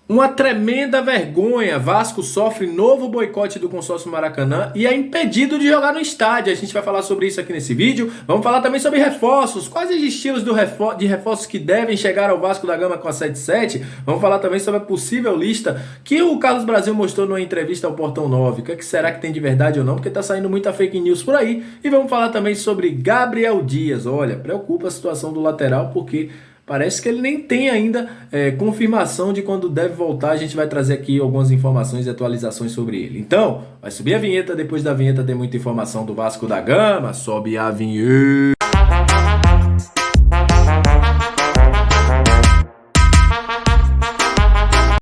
Uma tremenda vergonha. Vasco sofre novo boicote do consórcio Maracanã e é impedido de jogar no estádio. A gente vai falar sobre isso aqui nesse vídeo. Vamos falar também sobre reforços. Quais os estilos de reforços que devem chegar ao Vasco da Gama com a 77? Vamos falar também sobre a possível lista que o Carlos Brasil mostrou numa entrevista ao Portão 9. O que será que tem de verdade ou não? Porque tá saindo muita fake news por aí. E vamos falar também sobre Gabriel Dias. Olha, preocupa a situação do lateral porque parece que ele nem tem ainda confirmação de quando deve voltar. A gente vai trazer aqui algumas informações e atualizações sobre ele. Então, vai subir a vinheta. Depois da vinheta tem muita informação do Vasco da Gama. Sobe a vinheta.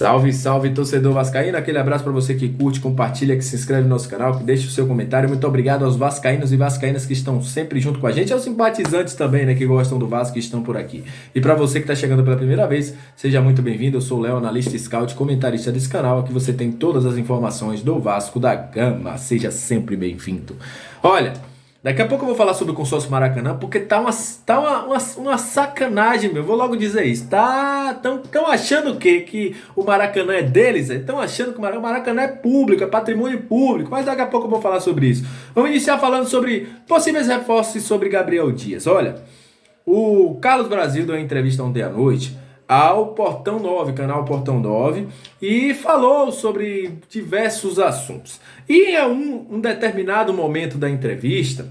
Salve, salve, torcedor vascaíno. Aquele abraço para você que curte, compartilha, que se inscreve no nosso canal, que deixa o seu comentário. Muito obrigado aos vascaínos e vascaínas que estão sempre junto com a gente, aos simpatizantes também, né, que gostam do Vasco e estão por aqui. E para você que está chegando pela primeira vez, seja muito bem-vindo. Eu sou o Léo, analista scout, comentarista desse canal. Aqui você tem todas as informações do Vasco da Gama. Seja sempre bem-vindo. Olha, daqui a pouco eu vou falar sobre o consórcio Maracanã, porque tá uma sacanagem, meu. Vou logo dizer isso. Tão achando o quê? Que o Maracanã é deles? Estão achando que o Maracanã é público, é patrimônio público. Mas daqui a pouco eu vou falar sobre isso. Vamos iniciar falando sobre possíveis reforços e sobre Gabriel Dias. Olha, o Carlos Brasil deu uma entrevista ontem à noite ao Portão 9, canal Portão 9, e falou sobre diversos assuntos. E em um determinado momento da entrevista,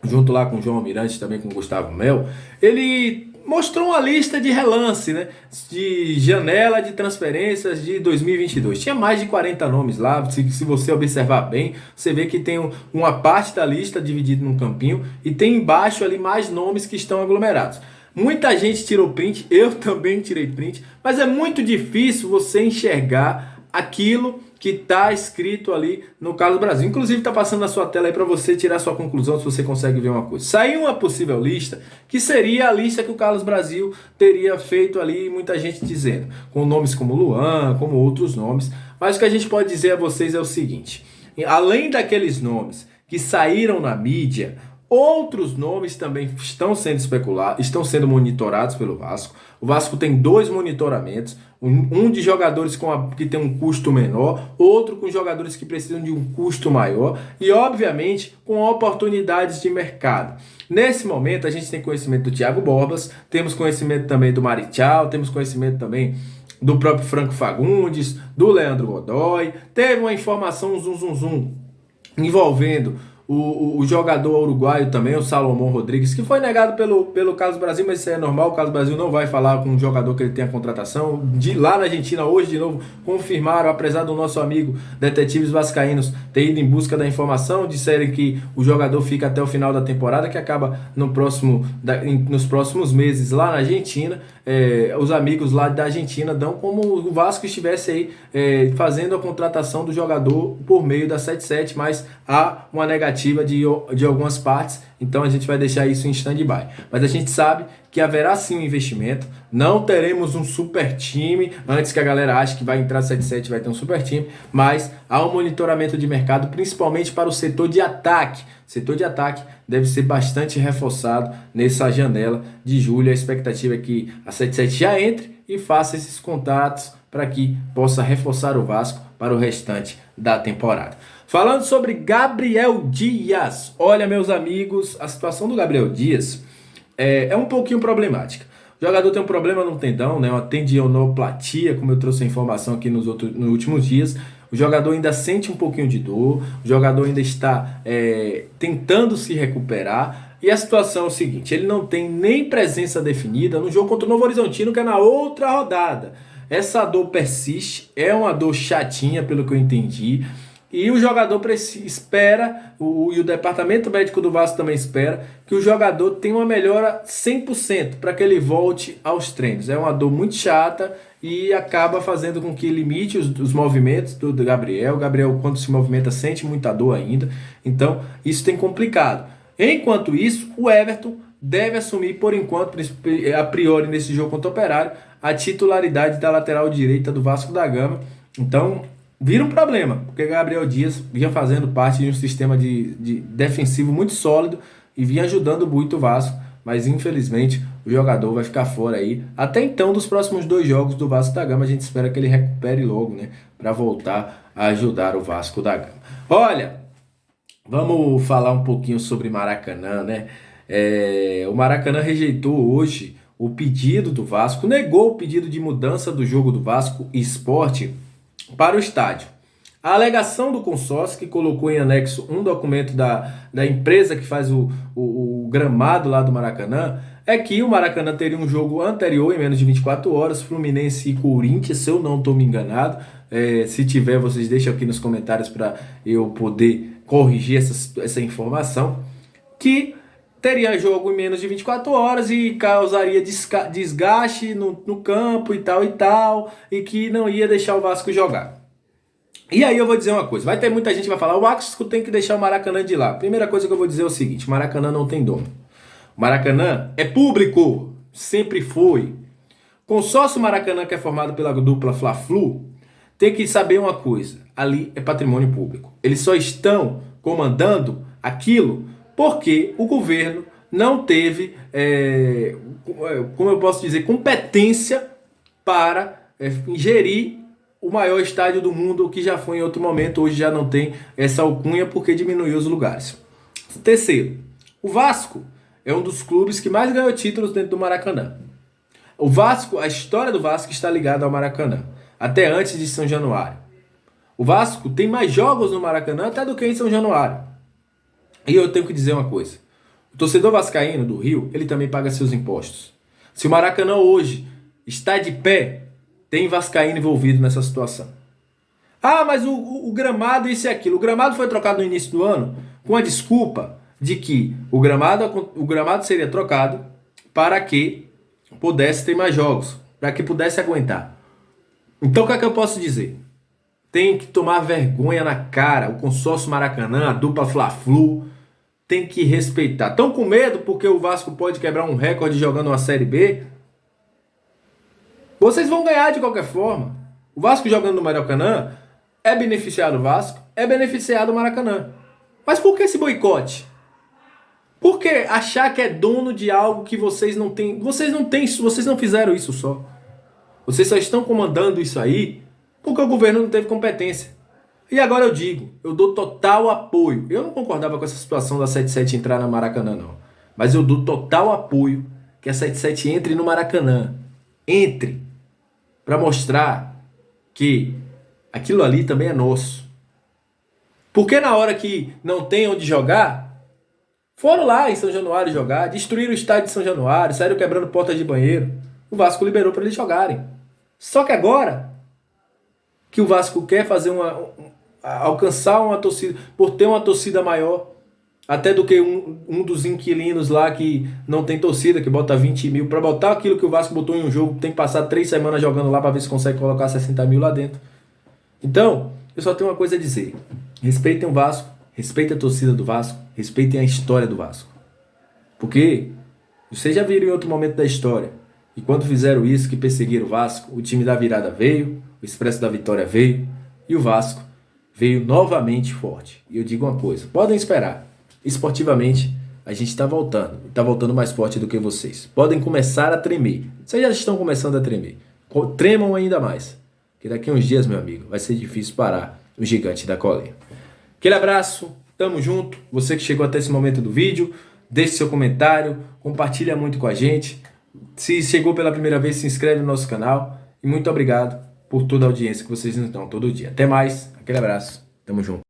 junto lá com o João Almirante, também com o Gustavo Mel, ele mostrou uma lista de relance, né, de janela de transferências de 2022. Tinha mais de 40 nomes lá. Se você observar bem, você vê que tem uma parte da lista dividida num campinho e tem embaixo ali mais nomes que estão aglomerados. Muita gente tirou print, eu também tirei print, mas é muito difícil você enxergar aquilo que está escrito ali no Carlos Brasil. Inclusive está passando na sua tela aí para você tirar sua conclusão, se você consegue ver uma coisa. Saiu uma possível lista, que seria a lista que o Carlos Brasil teria feito ali, muita gente dizendo, com nomes como Luan, como outros nomes. Mas o que a gente pode dizer a vocês é o seguinte: além daqueles nomes que saíram na mídia, outros nomes também estão sendo especulados, estão sendo monitorados pelo Vasco. O Vasco tem 2 monitoramentos, um de jogadores que tem um custo menor, outro com jogadores que precisam de um custo maior e, obviamente, com oportunidades de mercado. Nesse momento, a gente tem conhecimento do Thiago Borbas, temos conhecimento também do Marichal, temos conhecimento também do próprio Franco Fagundes, do Leandro Godoy. Teve uma informação envolvendo o jogador uruguaio também, o Salomão Rodrigues, que foi negado pelo Carlos Brasil, mas isso é normal. O Carlos Brasil não vai falar com um jogador que ele tem a contratação. Lá na Argentina, hoje de novo, confirmaram, apesar do nosso amigo detetives vascaínos ter ido em busca da informação, disseram que o jogador fica até o final da temporada, que acaba nos próximos meses lá na Argentina. Os amigos lá da Argentina dão como o Vasco estivesse aí fazendo a contratação do jogador por meio da 77, mas há uma negativa de algumas partes, então a gente vai deixar isso em stand-by. Mas a gente sabe que haverá sim um investimento, não teremos um super time, antes que a galera ache que vai entrar 77 vai ter um super time, mas há um monitoramento de mercado, principalmente para o setor de ataque. O setor de ataque deve ser bastante reforçado nessa janela de julho. A expectativa é que a 77 já entre e faça esses contatos para que possa reforçar o Vasco para o restante da temporada. Falando sobre Gabriel Dias, olha, meus amigos, a situação do Gabriel Dias é um pouquinho problemática. O jogador tem um problema no tendão, né, uma tendinoplatia, como eu trouxe a informação aqui nos últimos dias. O jogador ainda sente um pouquinho de dor, o jogador ainda está tentando se recuperar. E a situação é o seguinte: ele não tem nem presença definida no jogo contra o Novo Horizontino, que é na outra rodada. Essa dor persiste, é uma dor chatinha, pelo que eu entendi. E o jogador espera, e o departamento médico do Vasco também espera, que o jogador tenha uma melhora 100% para que ele volte aos treinos. É uma dor muito chata e acaba fazendo com que limite os movimentos do Gabriel. O Gabriel, quando se movimenta, sente muita dor ainda. Então, isso tem complicado. Enquanto isso, o Everton deve assumir, por enquanto, a priori nesse jogo contra o Operário, a titularidade da lateral direita do Vasco da Gama. Então, vira um problema, porque Gabriel Dias vinha fazendo parte de um sistema de defensivo muito sólido e vinha ajudando muito o Vasco mas infelizmente o jogador vai ficar fora aí. Até então, dos próximos 2 jogos do Vasco da Gama, a gente espera que ele recupere logo, né? Para voltar a ajudar o Vasco da Gama. Olha, vamos falar um pouquinho sobre Maracanã, né? O Maracanã rejeitou hoje o pedido do Vasco, negou o pedido de mudança do jogo do Vasco Sport para o estádio. A alegação do consórcio, que colocou em anexo um documento da empresa que faz o gramado lá do Maracanã, é que o Maracanã teria um jogo anterior, em menos de 24 horas, Fluminense e Corinthians, se eu não estou me enganado. Se tiver, vocês deixam aqui nos comentários para eu poder corrigir essa informação, que teria jogo em menos de 24 horas e causaria desgaste no campo e tal, e que não ia deixar o Vasco jogar. E aí eu vou dizer uma coisa, vai ter muita gente que vai falar, o Vasco tem que deixar o Maracanã de lá. Primeira coisa que eu vou dizer é o seguinte, o Maracanã não tem dono. O Maracanã é público, sempre foi. Consórcio Maracanã, que é formado pela dupla Fla-Flu, tem que saber uma coisa, ali é patrimônio público. Eles só estão comandando aquilo porque o governo não teve, como eu posso dizer, competência para gerir o maior estádio do mundo, que já foi em outro momento, hoje já não tem essa alcunha porque diminuiu os lugares. Terceiro, o Vasco é um dos clubes que mais ganhou títulos dentro do Maracanã. O Vasco, a história do Vasco está ligada ao Maracanã, até antes de São Januário. O Vasco tem mais jogos no Maracanã até do que em São Januário. E eu tenho que dizer uma coisa, o torcedor vascaíno do Rio, ele também paga seus impostos. Se o Maracanã hoje está de pé, tem vascaíno envolvido nessa situação. Ah, mas o gramado, isso e aquilo. O gramado foi trocado no início do ano com a desculpa de que o gramado seria trocado para que pudesse ter mais jogos, para que pudesse aguentar. Então o que é que eu posso dizer? Tem que tomar vergonha na cara. O consórcio Maracanã, a dupla Fla-Flu, tem que respeitar. Estão com medo porque o Vasco pode quebrar um recorde jogando uma Série B? Vocês vão ganhar de qualquer forma. O Vasco jogando no Maracanã é beneficiado o Vasco, é beneficiado o Maracanã. Mas por que esse boicote? Por que achar que é dono de algo que vocês não têm? Vocês não fizeram isso só. Vocês só estão comandando isso aí porque o governo não teve competência. E agora eu digo, eu dou total apoio. Eu não concordava com essa situação da 77 entrar no Maracanã, não. Mas eu dou total apoio que a 77 entre no Maracanã. Entre. Para mostrar que aquilo ali também é nosso. Porque na hora que não tem onde jogar, foram lá em São Januário jogar, destruíram o estádio de São Januário, saíram quebrando portas de banheiro. O Vasco liberou para eles jogarem. Só que agora que o Vasco quer fazer alcançar uma torcida, por ter uma torcida maior, até do que um dos inquilinos lá que não tem torcida, que bota 20 mil, para botar aquilo que o Vasco botou em um jogo, tem que passar 3 semanas jogando lá para ver se consegue colocar 60 mil lá dentro. Então, eu só tenho uma coisa a dizer, respeitem o Vasco, respeitem a torcida do Vasco, respeitem a história do Vasco, porque vocês já viram em outro momento da história, e quando fizeram isso, que perseguiram o Vasco, o time da virada veio, o Expresso da Vitória veio, e o Vasco veio novamente forte. E eu digo uma coisa, podem esperar, esportivamente a gente está voltando mais forte do que vocês. Podem começar a tremer, vocês já estão começando a tremer, tremam ainda mais, que daqui a uns dias, meu amigo, vai ser difícil parar o gigante da coleira. Aquele abraço, tamo junto, você que chegou até esse momento do vídeo, deixe seu comentário, compartilha muito com a gente, se chegou pela primeira vez, se inscreve no nosso canal, e muito obrigado por toda a audiência que vocês nos dão todo dia. Até mais, aquele abraço, tamo junto.